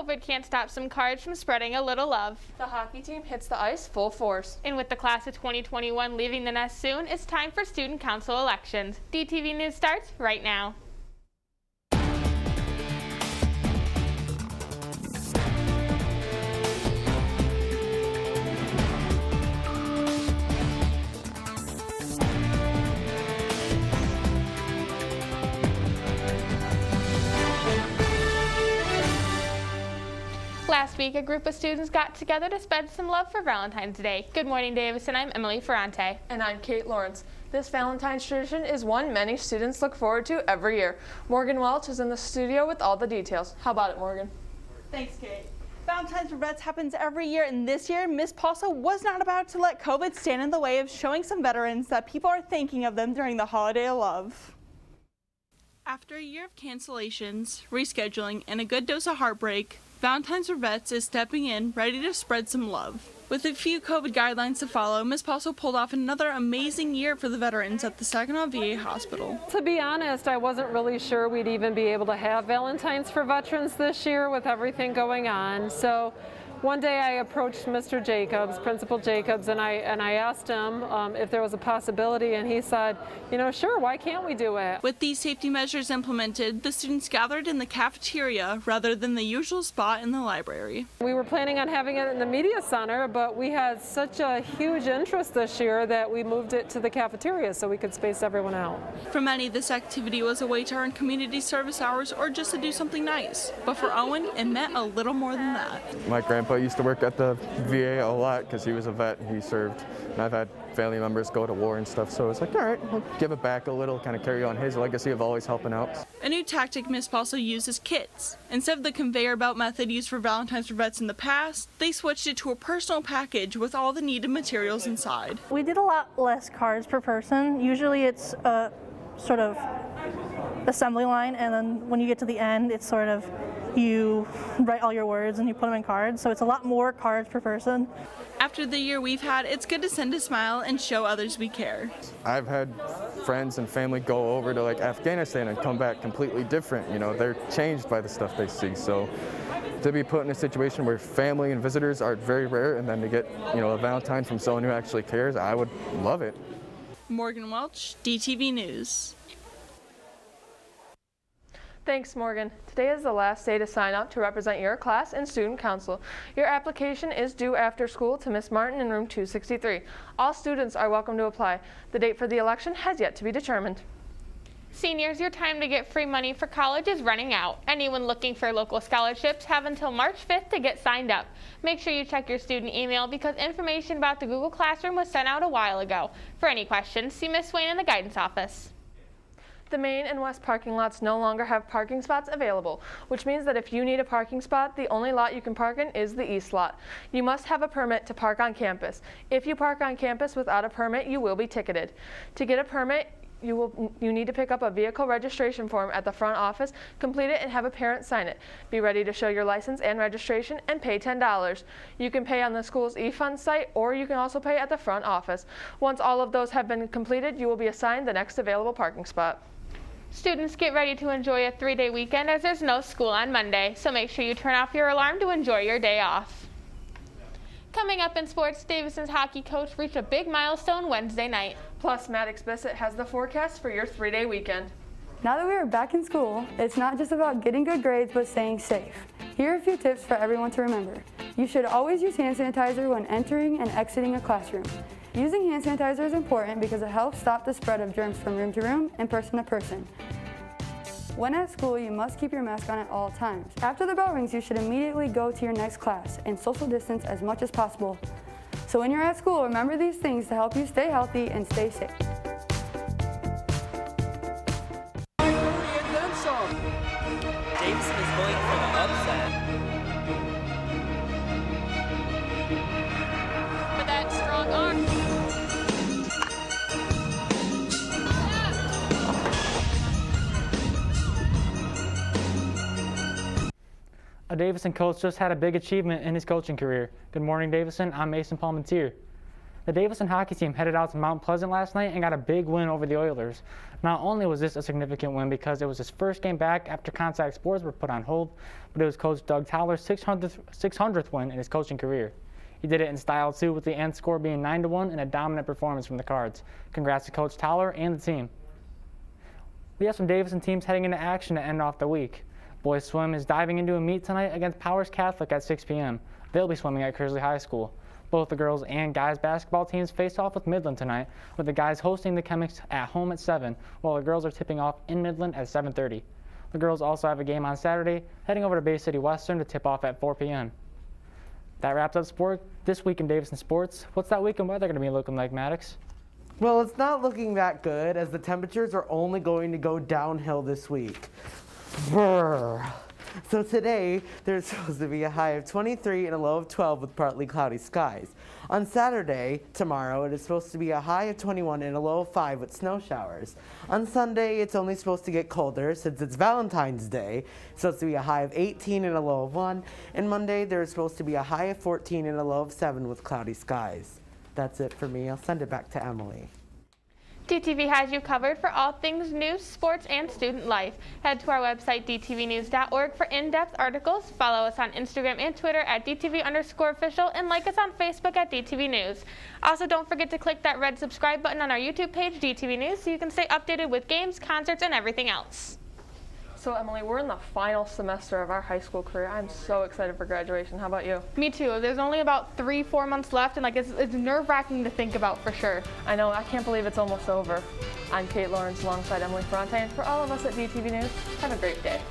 COVID can't stop some cards from spreading a little love. The hockey team hits the ice full force. And with the class of 2021 leaving the nest soon, it's time for student council elections. DTV News starts right now. Last week, a group of students got together to spread some love for Valentine's Day. Good morning, Davison. I'm Emily Ferrante. And I'm Kate Lawrence. This Valentine's tradition is one many students look forward to every year. Morgan Welch is in the studio with all the details. How about it, Morgan? Thanks, Kate. Valentine's for Vets happens every year, and this year, Miss Paulso was not about to let COVID stand in the way of showing some veterans that people are thinking of them during the holiday of love. After a year of cancellations, rescheduling, and a good dose of heartbreak, Valentine's for Vets is stepping in, ready to spread some love. With a few COVID guidelines to follow, Ms. Paulso pulled off another amazing year for the veterans at the Saginaw VA Hospital. To be honest, I wasn't really sure we'd even be able to have Valentine's for Veterans this year with everything going on. So one day I approached Mr. Jacobs, Principal Jacobs, and I asked him if there was a possibility, and he said, you know, sure, why can't we do it? With these safety measures implemented, the students gathered in the cafeteria rather than the usual spot in the library. We were planning on having it in the media center, but we had such a huge interest this year that we moved it to the cafeteria so we could space everyone out. For many, this activity was a way to earn community service hours or just to do something nice. But for Owen, it meant a little more than that. My grandpa used to work at the VA a lot because he was a vet and he served. And I've had family members go to war and stuff, so it's like, all right, we'll give it back a little, kind of carry on his legacy of always helping out. A new tactic Ms. Paulso used is kits. Instead of the conveyor belt method used for Valentine's for Vets in the past, they switched it to a personal package with all the needed materials inside. We did a lot less cards per person. Usually it's a sort of assembly line, and then when you get to the end, it's sort of you write all your words and you put them in cards, so it's a lot more cards per person. After the year we've had, it's good to send a smile and show others we care. I've had friends and family go over to like Afghanistan and come back completely different. You know, they're changed by the stuff they see. So to be put in a situation where family and visitors are very rare, and then to get, you know, a Valentine from someone who actually cares, I would love it. Morgan Welch, DTV News. Thanks, Morgan. Today is the last day to sign up to represent your class in student council. Your application is due after school to Miss Martin in room 263. All students are welcome to apply. The date for the election has yet to be determined. Seniors, your time to get free money for college is running out. Anyone looking for local scholarships have until March 5th to get signed up. Make sure you check your student email because information about the Google Classroom was sent out a while ago. For any questions, see Ms. Swain in the guidance office. The main and west parking lots no longer have parking spots available, which means that if you need a parking spot, the only lot you can park in is the east lot. You must have a permit to park on campus. If you park on campus without a permit, you will be ticketed. To get a permit, you need to pick up a vehicle registration form at the front office, complete it, and have a parent sign it. Be ready to show your license and registration and pay $10. You can pay on the school's eFund site, or you can also pay at the front office. Once all of those have been completed, you will be assigned the next available parking spot. Students, get ready to enjoy a 3-day weekend as there's no school on Monday, so make sure you turn off your alarm to enjoy your day off. Coming up in sports, Davison's hockey coach reached a big milestone Wednesday night. Plus, Maddox Bissett has the forecast for your 3-day weekend. Now that we are back in school, it's not just about getting good grades, but staying safe. Here are a few tips for everyone to remember. You should always use hand sanitizer when entering and exiting a classroom. Using hand sanitizer is important because it helps stop the spread of germs from room to room and person to person. When at school, you must keep your mask on at all times. After the bell rings, you should immediately go to your next class and social distance as much as possible. So when you're at school, remember these things to help you stay healthy and stay safe. Davison is going for the upset. With that strong arm. A Davison coach just had a big achievement in his coaching career. Good morning, Davison. I'm Mason Palmentier. The Davison hockey team headed out to Mount Pleasant last night and got a big win over the Oilers. Not only was this a significant win because it was his first game back after contact sports were put on hold, but it was Coach Doug Towler's 600th win in his coaching career. He did it in style too, with the end score being 9-1 and a dominant performance from the Cards. Congrats to Coach Towler and the team. We have some Davison teams heading into action to end off the week. Boys swim is diving into a meet tonight against Powers Catholic at 6 p.m. They'll be swimming at Kersley High School. Both the girls and guys basketball teams face off with Midland tonight, with the guys hosting the Chemics at home at 7, while the girls are tipping off in Midland at 7:30. The girls also have a game on Saturday, heading over to Bay City Western to tip off at 4 p.m. That wraps up sport this week in Davison sports. What's that weekend weather going to be looking like, Maddox? Well, it's not looking that good, as the temperatures are only going to go downhill this week. Brr. So today, there's supposed to be a high of 23 and a low of 12 with partly cloudy skies. On Saturday, tomorrow, it is supposed to be a high of 21 and a low of 5 with snow showers. On Sunday, it's only supposed to get colder since it's Valentine's Day. It's supposed to be a high of 18 and a low of 1. And Monday, there's supposed to be a high of 14 and a low of 7 with cloudy skies. That's it for me. I'll send it back to Emily. DTV has you covered for all things news, sports, and student life. Head to our website, dtvnews.org, for in-depth articles. Follow us on Instagram and Twitter at DTV_official, and like us on Facebook at DTV News. Also, don't forget to click that red subscribe button on our YouTube page, DTV News, so you can stay updated with games, concerts, and everything else. So Emily, we're in the final semester of our high school career. I'm so excited for graduation. How about you? Me too. There's only about 3-4 months left, and it's nerve-wracking to think about for sure. I know, I can't believe it's almost over. I'm Kate Lawrence alongside Emily Ferrante, and for all of us at DTV News, have a great day.